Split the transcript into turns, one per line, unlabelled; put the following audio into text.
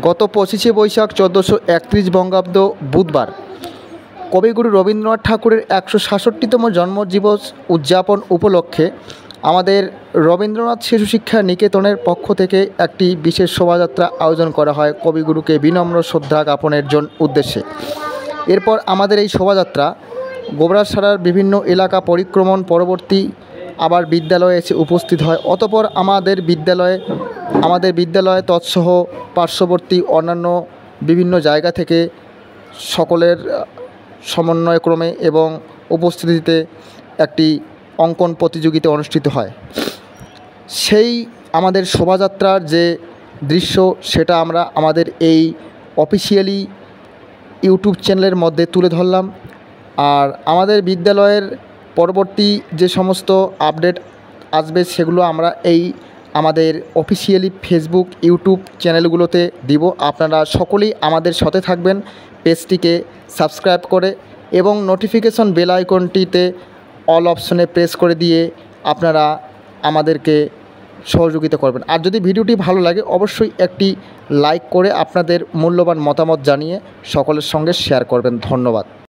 গত 25শে বৈশাখ 1431 বঙ্গাব্দ বুধবার কবিগুরু রবীন্দ্রনাথ ঠাকুরের 166তম জন্মদিবস উদযাপন উপলক্ষে আমাদের রবীন্দ্রনাথ শিশু শিক্ষা নিকেতনের পক্ষ থেকে একটি বিশেষ শোভাযাত্রা আয়োজন করা হয় কবিগুরুকে বিনম্র শ্রদ্ধা জ্ঞাপনের উদ্দেশ্যে। এরপর আমাদের এই শোভাযাত্রা গোবরাছড়ার বিভিন্ন এলাকা পরিক্রমণ পরবর্তী আবার বিদ্যালয়ে এসে উপস্থিত হয়। অতঃপর আমাদের বিদ্যালয়ে তৎসহ পার্শ্ববর্তী অন্যান্য বিভিন্ন জায়গা থেকে সকলের সমন্বয়ক্রমে এবং উপস্থিতিতে একটি অঙ্কন প্রতিযোগিতা অনুষ্ঠিত হয়। সেই আমাদের শোভাযাত্রার যে দৃশ্য সেটা আমরা আমাদের এই অফিসিয়ালি ইউটিউব চ্যানেলের মধ্যে তুলে ধরলাম। আর আমাদের বিদ্যালয়ের পরবর্তী যে সমস্ত আপডেট আসবে সেগুলো আমরা এই আমাদের অফিসিয়ালি ফেসবুক ইউটিউব চ্যানেলগুলোতে দিব। আপনারা সকলেই আমাদের সাথে থাকবেন, পেজটিকে সাবস্ক্রাইব করে এবং নোটিফিকেশন বেল আইকনটিতে অল অপশনে প্রেস করে দিয়ে আপনারা আমাদেরকে সহযোগিতা করবেন। আর যদি ভিডিওটি ভালো লাগে অবশ্যই একটি লাইক করে আপনাদের মূল্যবান মতামত জানিয়ে সকলের সঙ্গে শেয়ার করবেন। ধন্যবাদ।